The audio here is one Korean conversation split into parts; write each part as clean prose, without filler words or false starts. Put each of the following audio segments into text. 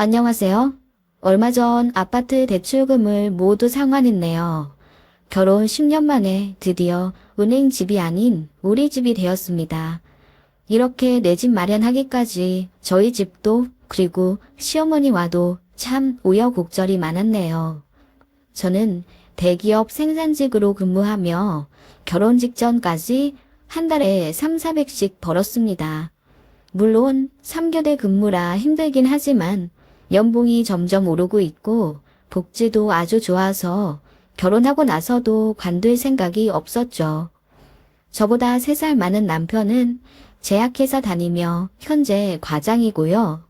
안녕하세요. 얼마 전 아파트 대출금을 모두 상환했네요. 결혼 10년 만에 드디어 은행 집이 아닌 우리 집이 되었습니다. 이렇게 내 집 마련하기까지 저희 집도 그리고 시어머니와도 참 우여곡절이 많았네요. 저는 대기업 생산직으로 근무하며 결혼 직전까지 한 달에 3,400씩 벌었습니다. 물론 3교대 근무라 힘들긴 하지만 연봉이 점점 오르고 있고 복지도 아주 좋아서 결혼하고 나서도 관둘 생각이 없었죠. 저보다 3살 많은 남편은 제약회사 다니며 현재 과장이고요.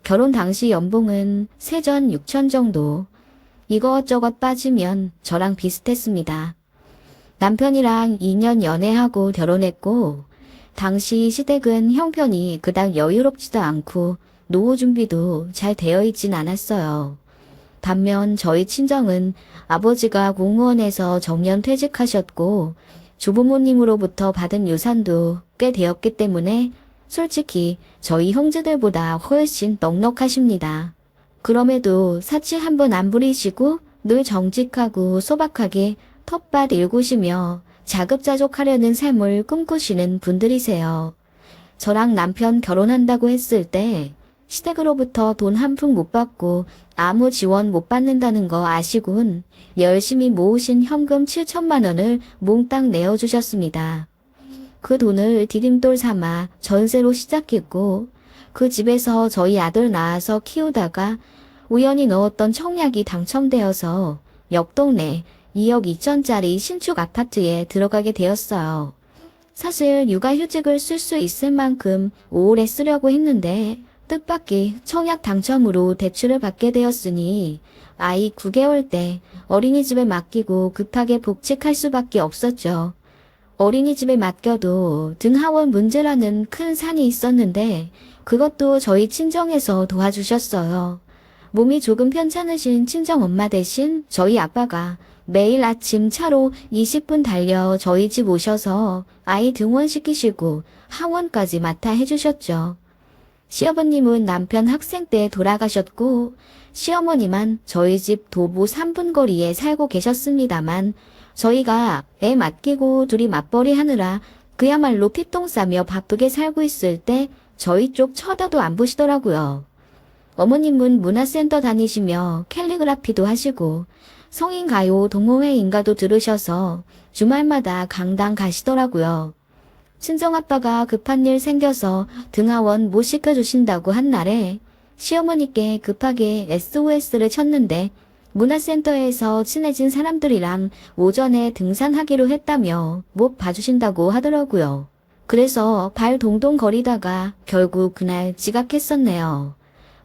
결혼 당시 연봉은 세전 6천 정도. 이것저것 빠지면 저랑 비슷했습니다. 남편이랑 2년 연애하고 결혼했고 당시 시댁은 형편이 그닥 여유롭지도 않고 노후 준비도 잘 되어 있진 않았어요. 반면 저희 친정은 아버지가 공무원에서 정년 퇴직하셨고 조부모님으로부터 받은 유산도 꽤 되었기 때문에 솔직히 저희 형제들보다 훨씬 넉넉하십니다. 그럼에도 사치 한 번 안 부리시고 늘 정직하고 소박하게 텃밭 일구시며 자급자족하려는 삶을 꿈꾸시는 분들이세요. 저랑 남편 결혼한다고 했을 때 시댁으로부터 돈 한 푼 못 받고 아무 지원 못 받는다는 거 아시군 열심히 모으신 현금 7천만 원을 몽땅 내어주셨습니다. 그 돈을 디딤돌 삼아 전세로 시작했고 그 집에서 저희 아들 낳아서 키우다가 우연히 넣었던 청약이 당첨되어서 옆 동네 2억 2천짜리 신축 아파트에 들어가게 되었어요. 사실 육아휴직을 쓸 수 있을 만큼 오래 쓰려고 했는데 뜻밖의 청약 당첨으로 대출을 받게 되었으니 아이 9개월 때 어린이집에 맡기고 급하게 복직할 수밖에 없었죠. 어린이집에 맡겨도 등하원 문제라는 큰 산이 있었는데 그것도 저희 친정에서 도와주셨어요. 몸이 조금 편찮으신 친정엄마 대신 저희 아빠가 매일 아침 차로 20분 달려 저희 집 오셔서 아이 등원시키시고 하원까지 맡아 해주셨죠. 시어머님은 남편 학생 때 돌아가셨고 시어머니만 저희 집 도보 3분 거리에 살고 계셨습니다만 저희가 애 맡기고 둘이 맞벌이 하느라 그야말로 피똥 싸며 바쁘게 살고 있을 때 저희 쪽 쳐다도 안 보시더라고요. 어머님은 문화센터 다니시며 캘리그라피도 하시고 성인가요 동호회인가도 들으셔서 주말마다 강당 가시더라고요. 친정아빠가 급한 일 생겨서 등하원 못 시켜주신다고 한 날에 시어머니께 급하게 SOS를 쳤는데 문화센터에서 친해진 사람들이랑 오전에 등산하기로 했다며 못 봐주신다고 하더라고요. 그래서 발 동동 거리다가 결국 그날 지각했었네요.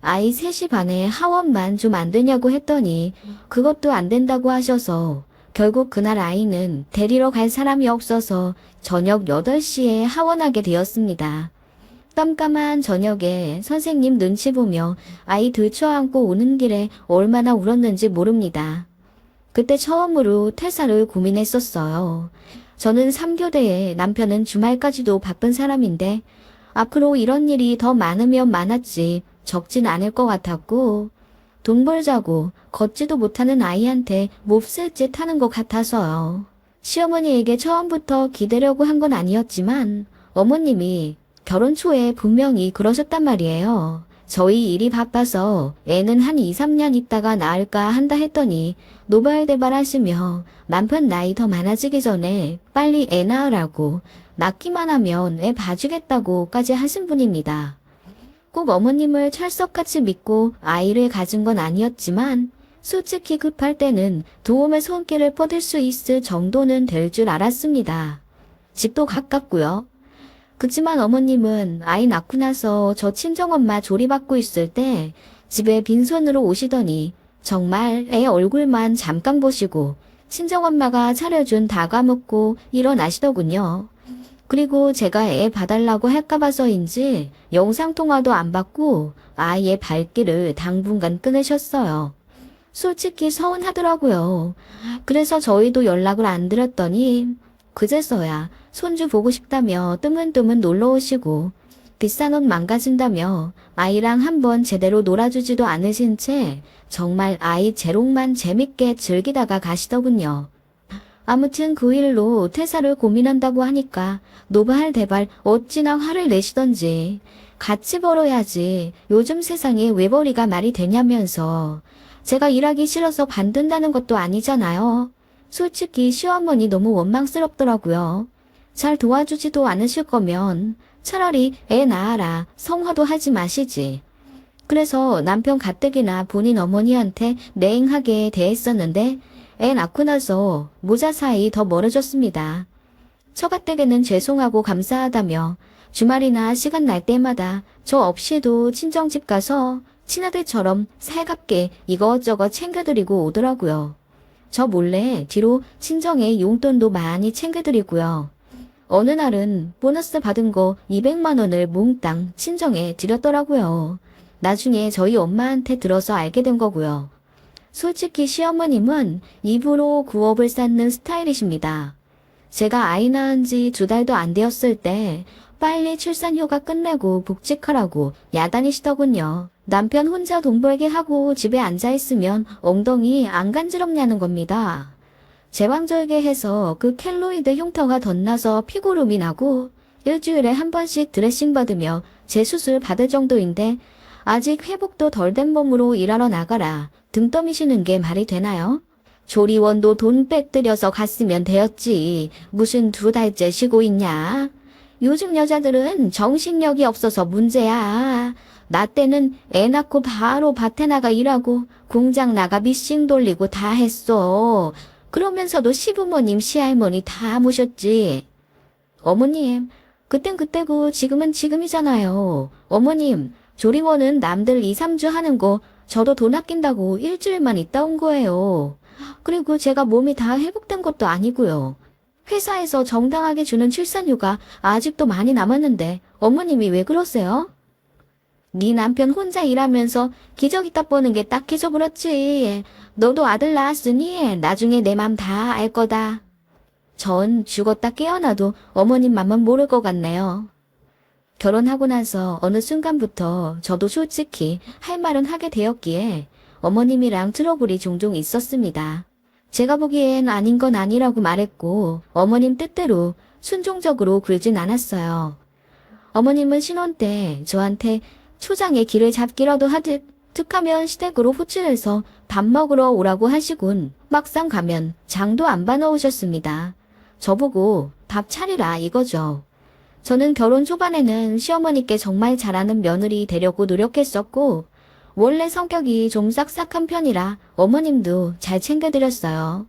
아이 3시 반에 하원만 좀 안 되냐고 했더니 그것도 안 된다고 하셔서 결국 그날 아이는 데리러 갈 사람이 없어서 저녁 8시에 하원하게 되었습니다. 깜깜한 저녁에 선생님 눈치 보며 아이 들쳐안고 오는 길에 얼마나 울었는지 모릅니다. 그때 처음으로 퇴사를 고민했었어요. 저는 3교대에 남편은 주말까지도 바쁜 사람인데 앞으로 이런 일이 더 많으면 많았지 적진 않을 것 같았고 돈 벌자고 걷지도 못하는 아이한테 몹쓸 짓 하는 것 같아서요. 시어머니에게 처음부터 기대려고 한 건 아니었지만 어머님이 결혼 초에 분명히 그러셨단 말이에요. 저희 일이 바빠서 애는 한 2, 3년 있다가 낳을까 한다 했더니 노발대발 하시며 남편 나이 더 많아지기 전에 빨리 애 낳으라고 낳기만 하면 애 봐주겠다고까지 하신 분입니다. 꼭 어머님을 철석같이 믿고 아이를 가진 건 아니었지만 솔직히 급할 때는 도움의 손길을 뻗을 수 있을 정도는 될 줄 알았습니다. 집도 가깝고요. 그치만 어머님은 아이 낳고 나서 저 친정엄마 조리받고 있을 때 집에 빈손으로 오시더니 정말 애 얼굴만 잠깐 보시고 친정엄마가 차려준 다 까먹고 일어나시더군요. 그리고 제가 애 봐달라고 할까봐서인지 영상통화도 안 받고 아이의 발길을 당분간 끊으셨어요. 솔직히 서운하더라고요. 그래서 저희도 연락을 안 드렸더니 그제서야 손주 보고 싶다며 뜨문뜨문 놀러 오시고 비싼 옷 망가진다며 아이랑 한번 제대로 놀아주지도 않으신 채 정말 아이 재롱만 재밌게 즐기다가 가시더군요. 아무튼 그 일로 퇴사를 고민한다고 하니까 노발 대발 어찌나 화를 내시던지 같이 벌어야지 요즘 세상에 외벌이가 말이 되냐면서 제가 일하기 싫어서 반든다는 것도 아니잖아요. 솔직히 시어머니 너무 원망스럽더라고요. 잘 도와주지도 않으실 거면 차라리 애 낳아라 성화도 하지 마시지. 그래서 남편 가뜩이나 본인 어머니한테 냉하게 대했었는데 애 낳고 나서 모자 사이 더 멀어졌습니다. 처가댁에는 죄송하고 감사하다며 주말이나 시간 날 때마다 저 없이도 친정집 가서 친아들처럼 살갑게 이것저것 챙겨드리고 오더라고요. 저 몰래 뒤로 친정에 용돈도 많이 챙겨드리고요. 어느 날은 보너스 받은 거 200만 원을 몽땅 친정에 드렸더라고요. 나중에 저희 엄마한테 들어서 알게 된 거고요. 솔직히 시어머님은 입으로 구업을 쌓는 스타일이십니다. 제가 아이 낳은 지 2달도 안 되었을 때 빨리 출산휴가 끝내고 복직하라고 야단이시더군요. 남편 혼자 돈 벌게 하고 집에 앉아있으면 엉덩이 안 간지럽냐는 겁니다. 제왕절개해서 그 켈로이드 흉터가 덧나서 피고름이 나고 일주일에 한 번씩 드레싱 받으며 재수술 받을 정도인데 아직 회복도 덜 된 몸으로 일하러 나가라 등 떠미시는 게 말이 되나요? 조리원도 돈 빽들여서 갔으면 되었지. 무슨 2달째 쉬고 있냐? 요즘 여자들은 정신력이 없어서 문제야. 나 때는 애 낳고 바로 밭에 나가 일하고 공장 나가 미싱 돌리고 다 했어. 그러면서도 시부모님 시할머니 다 모셨지. 어머님, 그땐 그때고 지금은 지금이잖아요. 어머님, 조리원은 남들 2, 3주 하는 거 저도 돈 아낀다고 일주일만 있다 온 거예요. 그리고 제가 몸이 다 회복된 것도 아니고요. 회사에서 정당하게 주는 출산휴가 아직도 많이 남았는데 어머님이 왜 그러세요? 네 남편 혼자 일하면서 기저귀 딱 보는 게 딱해져 버렸지. 너도 아들 낳았으니 나중에 내 맘 다 알 거다. 전 죽었다 깨어나도 어머님 맘은 모를 것 같네요. 결혼하고 나서 어느 순간부터 저도 솔직히 할 말은 하게 되었기에 어머님이랑 트러블이 종종 있었습니다. 제가 보기엔 아닌 건 아니라고 말했고 어머님 뜻대로 순종적으로 굴진 않았어요. 어머님은 신혼 때 저한테 초장에 길을 잡기라도 하듯 툭하면 시댁으로 호출해서 밥 먹으러 오라고 하시곤 막상 가면 장도 안 봐놓으셨습니다. 저보고 밥 차리라 이거죠. 저는 결혼 초반에는 시어머니께 정말 잘하는 며느리 되려고 노력했었고 원래 성격이 좀 싹싹한 편이라 어머님도 잘 챙겨드렸어요.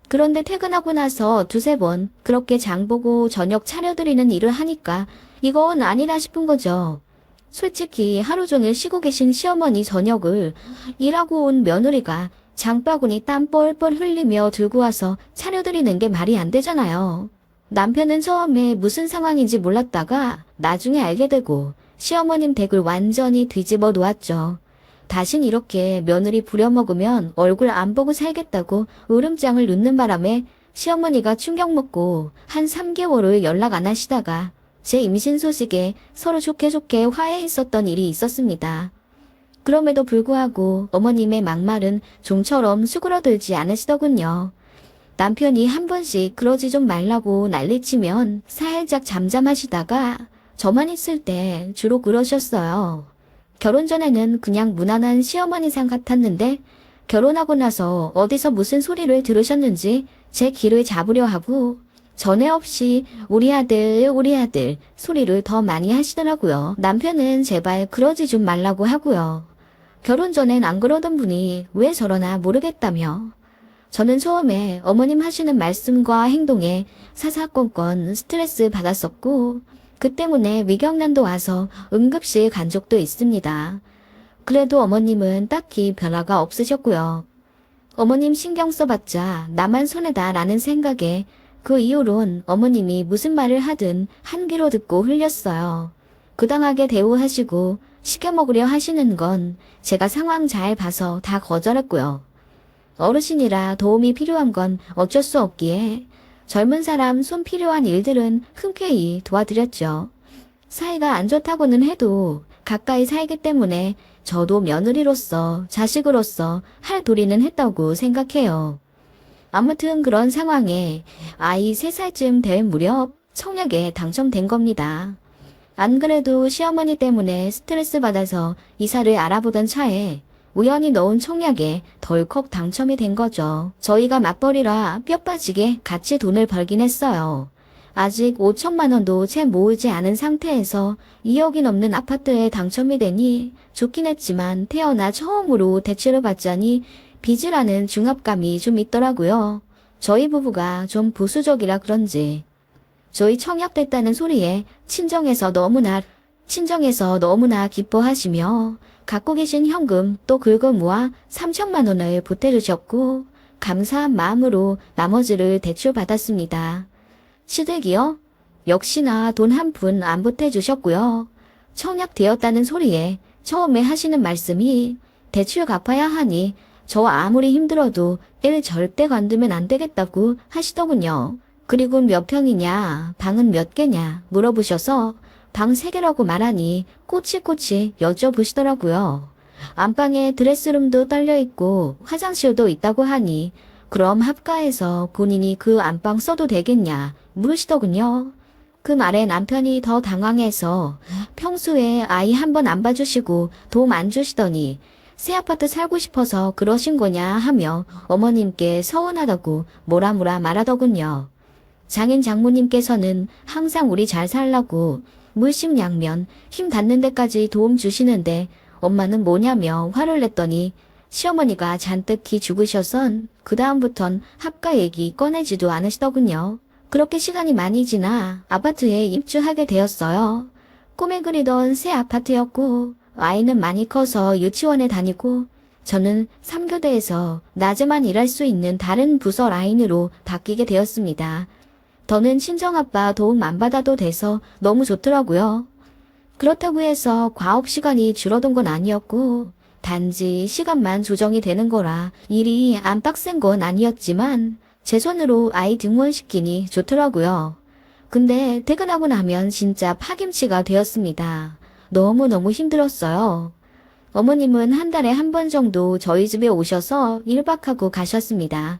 그런데 퇴근하고 나서 2~3번 그렇게 장보고 저녁 차려드리는 일을 하니까 이건 아니라 싶은 거죠. 솔직히 하루 종일 쉬고 계신 시어머니 저녁을 일하고 온 며느리가 장바구니 땀 뻘뻘 흘리며 들고 와서 차려드리는 게 말이 안 되잖아요. 남편은 처음에 무슨 상황인지 몰랐다가 나중에 알게 되고 시어머님 댁을 완전히 뒤집어 놓았죠. 다신 이렇게 며느리 부려먹으면 얼굴 안 보고 살겠다고 으름장을 놓는 바람에 시어머니가 충격 먹고 한 3개월을 연락 안 하시다가 제 임신 소식에 서로 좋게 좋게 화해했었던 일이 있었습니다. 그럼에도 불구하고 어머님의 막말은 좀처럼 수그러들지 않으시더군요. 남편이 한 번씩 그러지 좀 말라고 난리치면 살짝 잠잠하시다가 저만 있을 때 주로 그러셨어요. 결혼 전에는 그냥 무난한 시어머니상 같았는데 결혼하고 나서 어디서 무슨 소리를 들으셨는지 제 귀를 잡으려 하고 전에 없이 우리 아들 소리를 더 많이 하시더라고요. 남편은 제발 그러지 좀 말라고 하고요. 결혼 전엔 안 그러던 분이 왜 저러나 모르겠다며. 저는 처음에 어머님 하시는 말씀과 행동에 사사건건 스트레스 받았었고 그 때문에 위경련도 와서 응급실 간 적도 있습니다. 그래도 어머님은 딱히 변화가 없으셨고요. 어머님 신경 써봤자 나만 손해다 라는 생각에 그 이후론 어머님이 무슨 말을 하든 한 귀로 듣고 흘렸어요. 부당하게 대우하시고 시켜 먹으려 하시는 건 제가 상황 잘 봐서 다 거절했고요. 어르신이라 도움이 필요한 건 어쩔 수 없기에 젊은 사람 손 필요한 일들은 흔쾌히 도와드렸죠. 사이가 안 좋다고는 해도 가까이 살기 때문에 저도 며느리로서 자식으로서 할 도리는 했다고 생각해요. 아무튼 그런 상황에 아이 3살쯤 될 무렵 청약에 당첨된 겁니다. 안 그래도 시어머니 때문에 스트레스 받아서 이사를 알아보던 차에 우연히 넣은 청약에 덜컥 당첨이 된 거죠. 저희가 맞벌이라 뼈 빠지게 같이 돈을 벌긴 했어요. 아직 5천만 원도 채 모으지 않은 상태에서 2억이 넘는 아파트에 당첨이 되니 좋긴 했지만 태어나 처음으로 대출을 받자니 빚이라는 중압감이 좀 있더라고요. 저희 부부가 좀 보수적이라 그런지 저희 청약됐다는 소리에 친정에서 너무나 기뻐하시며 갖고 계신 현금 또 긁어 모아 3천만 원을 보태주셨고 감사한 마음으로 나머지를 대출받았습니다. 시댁이요? 역시나 돈 한 푼 안 보태주셨고요. 청약되었다는 소리에 처음에 하시는 말씀이 대출 갚아야 하니 저 아무리 힘들어도 일 절대 관두면 안 되겠다고 하시더군요. 그리고 몇 평이냐, 방은 몇 개냐 물어보셔서 방 3개라고 말하니 꼬치꼬치 여쭤보시더라고요. 안방에 드레스룸도 딸려있고 화장실도 있다고 하니 그럼 합가해서 본인이 그 안방 써도 되겠냐 물으시더군요. 그 말에 남편이 더 당황해서 평소에 아이 한 번 안 봐주시고 도움 안 주시더니 새 아파트 살고 싶어서 그러신 거냐 하며 어머님께 서운하다고 뭐라 말하더군요. 장인 장모님께서는 항상 우리 잘 살라고 물심양면 힘 닿는 데까지 도움 주시는데 엄마는 뭐냐며 화를 냈더니 시어머니가 잔뜩 기 죽으셔선 그 다음부턴 합가 얘기 꺼내지도 않으시더군요. 그렇게 시간이 많이 지나 아파트에 입주하게 되었어요. 꿈에 그리던 새 아파트였고 아이는 많이 커서 유치원에 다니고 저는 3교대에서 낮에만 일할 수 있는 다른 부서 라인으로 바뀌게 되었습니다. 더는 친정아빠 도움 안 받아도 돼서 너무 좋더라고요. 그렇다고 해서 과업 시간이 줄어든 건 아니었고 단지 시간만 조정이 되는 거라 일이 안 빡센 건 아니었지만 제 손으로 아이 등원시키니 좋더라고요. 근데 퇴근하고 나면 진짜 파김치가 되었습니다. 너무너무 힘들었어요. 어머님은 한 달에 한 번 정도 저희 집에 오셔서 1박하고 가셨습니다.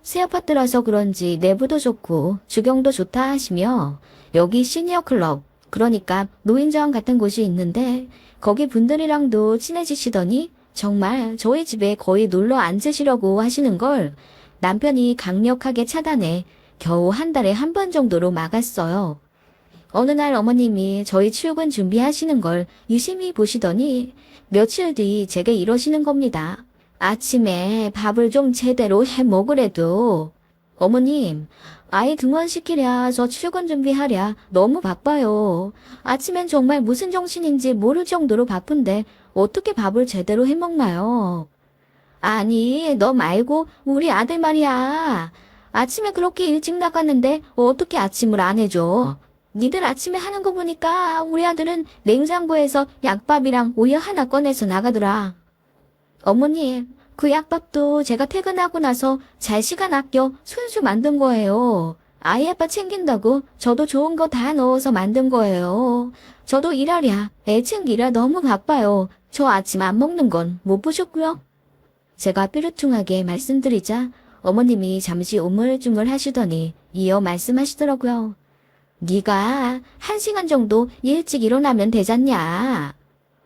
새 아파트라서 그런지 내부도 좋고 주경도 좋다 하시며 여기 시니어 클럽, 그러니까 노인정 같은 곳이 있는데 거기 분들이랑도 친해지시더니 정말 저희 집에 거의 놀러 앉으시려고 하시는 걸 남편이 강력하게 차단해 겨우 한 달에 한 번 정도로 막았어요. 어느 날 어머님이 저희 출근 준비하시는 걸 유심히 보시더니 며칠 뒤 제게 이러시는 겁니다. 아침에 밥을 좀 제대로 해 먹으래도 어머님, 아이 등원시키랴 저 출근 준비하랴 너무 바빠요. 아침엔 정말 무슨 정신인지 모를 정도로 바쁜데 어떻게 밥을 제대로 해 먹나요? 아니, 너 말고 우리 아들 말이야. 아침에 그렇게 일찍 나갔는데 어떻게 아침을 안 해줘? 니들 아침에 하는 거 보니까 우리 아들은 냉장고에서 약밥이랑 우유 하나 꺼내서 나가더라. 어머님, 그 약밥도 제가 퇴근하고 나서 잘 시간 아껴 손수 만든 거예요. 아이 아빠 챙긴다고 저도 좋은 거 다 넣어서 만든 거예요. 저도 일하랴, 애 챙기랴 너무 바빠요. 저 아침 안 먹는 건 못 보셨고요. 제가 삐르퉁하게 말씀드리자 어머님이 잠시 우물쭈물 하시더니 이어 말씀하시더라고요. 네가 1시간 정도 일찍 일어나면 되잖냐.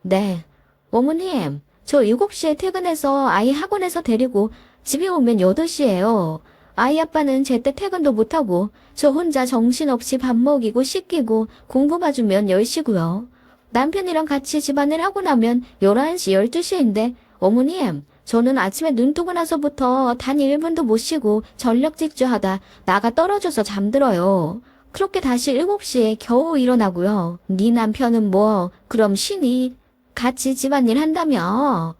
네. 어머님, 저 7시에 퇴근해서 아이 학원에서 데리고 집에 오면 8시예요. 아이 아빠는 제때 퇴근도 못하고 저 혼자 정신없이 밥 먹이고 씻기고 공부 봐주면 10시고요. 남편이랑 같이 집안일 하고 나면 11시, 12시인데 어머님, 저는 아침에 눈 뜨고 나서부터 단 1분도 못 쉬고 전력 질주하다 나가 떨어져서 잠들어요. 그렇게 다시 7시에 겨우 일어나고요. 네 남편은 뭐 그럼 쉬니? 같이 집안일 한다며.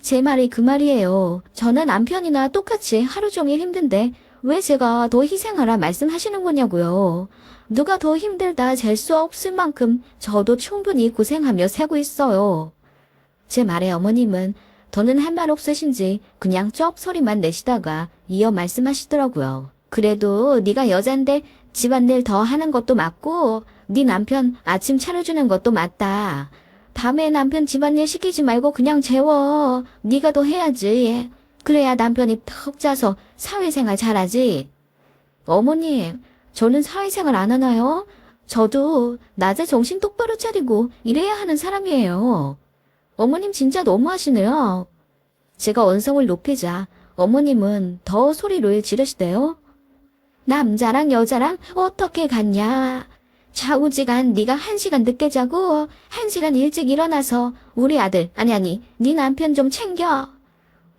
제 말이 그 말이에요. 저는 남편이나 똑같이 하루 종일 힘든데 왜 제가 더 희생하라 말씀하시는 거냐고요. 누가 더 힘들다 잴 수 없을 만큼 저도 충분히 고생하며 살고 있어요. 제 말에 어머님은 더는 할 말 없으신지 그냥 쩝 소리만 내시다가 이어 말씀하시더라고요. 그래도 네가 여잔데 집안일 더 하는 것도 맞고 네 남편 아침 차려주는 것도 맞다. 밤에 남편 집안일 시키지 말고 그냥 재워. 네가 더 해야지. 그래야 남편이 턱 짜서 사회생활 잘하지. 어머님, 저는 사회생활 안 하나요? 저도 낮에 정신 똑바로 차리고 일해야 하는 사람이에요. 어머님 진짜 너무하시네요. 제가 언성을 높이자 어머님은 더 소리를 지르시대요. 남자랑 여자랑 어떻게 같냐? 좌우지간 네가 1시간 늦게 자고 1시간 일찍 일어나서 우리 아들, 아니, 네 남편 좀 챙겨.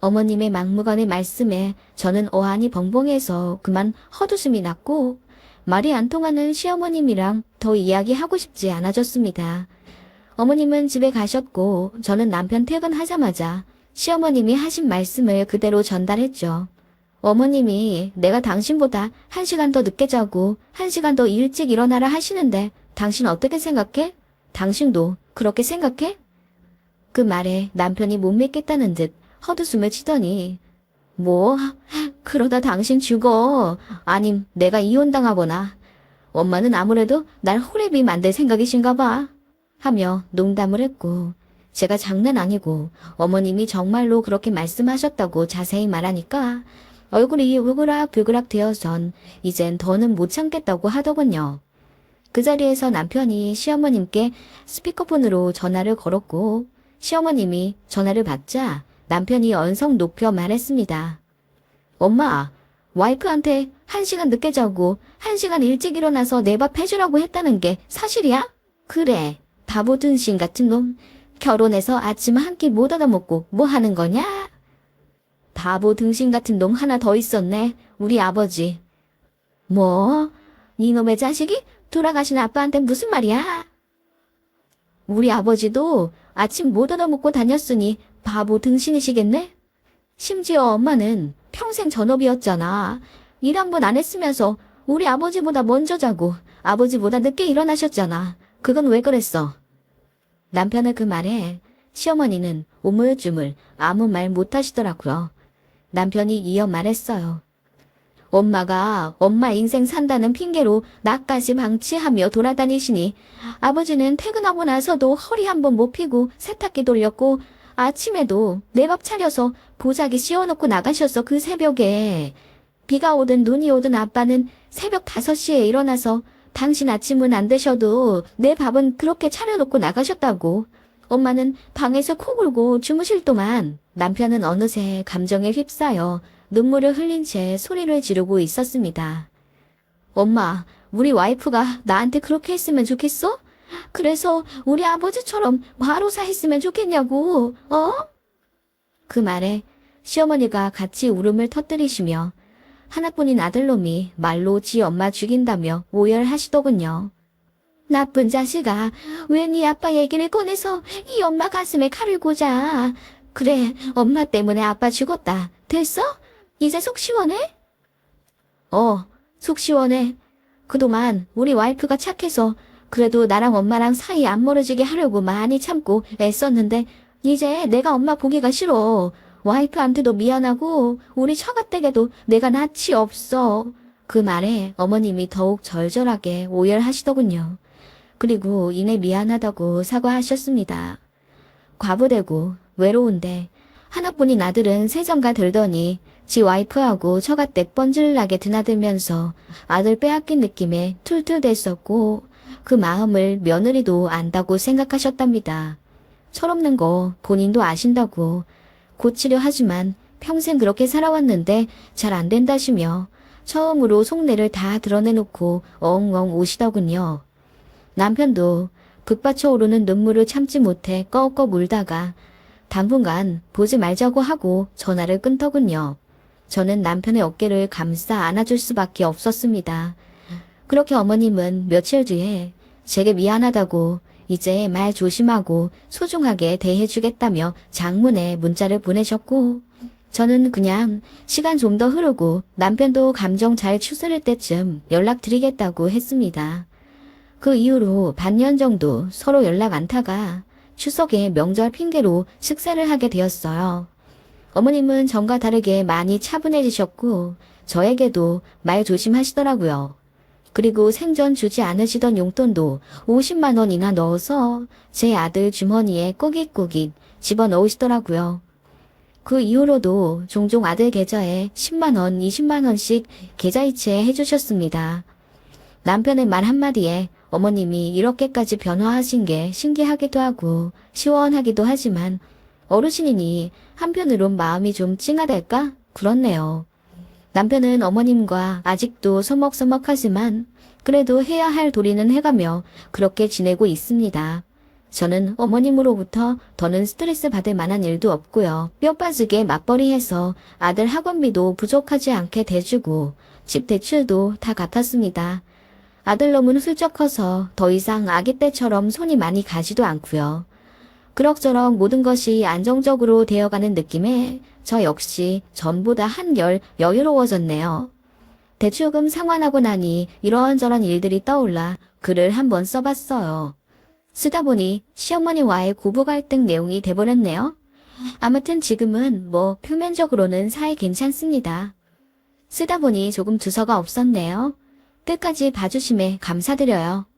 어머님의 막무가내 말씀에 저는 어안이 벙벙해서 그만 헛웃음이 났고 말이 안 통하는 시어머님이랑 더 이야기하고 싶지 않아졌습니다. 어머님은 집에 가셨고 저는 남편 퇴근하자마자 시어머님이 하신 말씀을 그대로 전달했죠. 어머님이 내가 당신보다 1시간 더 늦게 자고 1시간 더 일찍 일어나라 하시는데 당신 어떻게 생각해? 당신도 그렇게 생각해? 그 말에 남편이 못 믿겠다는 듯 헛웃음을 치더니 뭐 그러다 당신 죽어. 아님 내가 이혼당하거나. 엄마는 아무래도 날 호래비 만들 생각이신가 봐. 하며 농담을 했고 제가 장난 아니고 어머님이 정말로 그렇게 말씀하셨다고 자세히 말하니까 얼굴이 우그락부그락 되어선 이젠 더는 못 참겠다고 하더군요. 그 자리에서 남편이 시어머님께 스피커폰으로 전화를 걸었고 시어머님이 전화를 받자 남편이 언성 높여 말했습니다. 엄마, 와이프한테 1시간 늦게 자고 1시간 일찍 일어나서 내 밥 해주라고 했다는 게 사실이야? 그래, 바보 등신 같은 놈. 결혼해서 아침 한 끼 못 얻어먹고 뭐 하는 거냐? 바보 등신 같은 놈 하나 더 있었네, 우리 아버지. 뭐? 이놈의 자식이 돌아가신 아빠한테 무슨 말이야? 우리 아버지도 아침 못 얻어먹고 다녔으니 바보 등신이시겠네? 심지어 엄마는 평생 전업이었잖아. 일 한 번 안 했으면서 우리 아버지보다 먼저 자고 아버지보다 늦게 일어나셨잖아. 그건 왜 그랬어? 남편의 그 말에 시어머니는 우물쭈물 아무 말 못하시더라고요. 남편이 이어 말했어요. 엄마가 엄마 인생 산다는 핑계로 나까지 방치하며 돌아다니시니 아버지는 퇴근하고 나서도 허리 한번 못 펴고 세탁기 돌렸고 아침에도 내 밥 차려서 보자기 씌워놓고 나가셨어. 그 새벽에. 비가 오든 눈이 오든 아빠는 새벽 5시에 일어나서 당신 아침은 안 드셔도 내 밥은 그렇게 차려놓고 나가셨다고. 엄마는 방에서 코 골고 주무실 동안 남편은 어느새 감정에 휩싸여 눈물을 흘린 채 소리를 지르고 있었습니다. 엄마, 우리 와이프가 나한테 그렇게 했으면 좋겠어? 그래서 우리 아버지처럼 과로사 했으면 좋겠냐고, 어? 그 말에 시어머니가 같이 울음을 터뜨리시며 하나뿐인 아들놈이 말로 지 엄마 죽인다며 오열하시더군요. 나쁜 자식아, 왜 네 아빠 얘기를 꺼내서 이 엄마 가슴에 칼을 꽂아. 그래, 엄마 때문에 아빠 죽었다. 됐어? 이제 속 시원해? 속 시원해. 그동안 우리 와이프가 착해서 그래도 나랑 엄마랑 사이 안 멀어지게 하려고 많이 참고 애썼는데 이제 내가 엄마 보기가 싫어. 와이프한테도 미안하고 우리 처가댁에도 내가 낯이 없어. 그 말에 어머님이 더욱 절절하게 오열하시더군요. 그리고 이내 미안하다고 사과하셨습니다. 과부되고 외로운데 하나뿐인 아들은 세정가 들더니 지 와이프하고 처가댁 뻔질나게 드나들면서 아들 빼앗긴 느낌에 툴툴댔었고 그 마음을 며느리도 안다고 생각하셨답니다. 철없는 거 본인도 아신다고 고치려 하지만 평생 그렇게 살아왔는데 잘 안 된다시며 처음으로 속내를 다 드러내놓고 엉엉 우시더군요. 남편도 북받쳐 오르는 눈물을 참지 못해 꺽꺽 울다가 당분간 보지 말자고 하고 전화를 끊더군요. 저는 남편의 어깨를 감싸 안아줄 수밖에 없었습니다. 그렇게 어머님은 며칠 뒤에 제게 미안하다고 이제 말 조심하고 소중하게 대해주겠다며 장문에 문자를 보내셨고 저는 그냥 시간 좀 더 흐르고 남편도 감정 잘 추스를 때쯤 연락드리겠다고 했습니다. 그 이후로 반년 정도 서로 연락 안 타가 추석에 명절 핑계로 식사를 하게 되었어요. 어머님은 전과 다르게 많이 차분해지셨고 저에게도 말 조심하시더라고요. 그리고 생전 주지 않으시던 용돈도 50만 원이나 넣어서 제 아들 주머니에 꾸깃꾸깃 집어넣으시더라고요. 그 이후로도 종종 아들 계좌에 10만 원, 20만 원씩 계좌이체 해주셨습니다. 남편의 말 한마디에 어머님이 이렇게까지 변화하신 게 신기하기도 하고 시원하기도 하지만 어르신이니 한편으론 마음이 좀 찡하달까? 그렇네요. 남편은 어머님과 아직도 서먹서먹하지만 그래도 해야 할 도리는 해가며 그렇게 지내고 있습니다. 저는 어머님으로부터 더는 스트레스 받을 만한 일도 없고요. 뼈 빠지게 맞벌이해서 아들 학원비도 부족하지 않게 대주고 집 대출도 다 갚았습니다. 아들 놈은 훌쩍 커서 더 이상 아기 때처럼 손이 많이 가지도 않고요. 그럭저럭 모든 것이 안정적으로 되어가는 느낌에 저 역시 전보다 한결 여유로워졌네요. 대출금 상환하고 나니 이런저런 일들이 떠올라 글을 한번 써봤어요. 쓰다 보니 시어머니와의 고부 갈등 내용이 돼버렸네요. 아무튼 지금은 뭐 표면적으로는 사이 괜찮습니다. 쓰다 보니 조금 두서가 없었네요. 끝까지 봐주심에 감사드려요.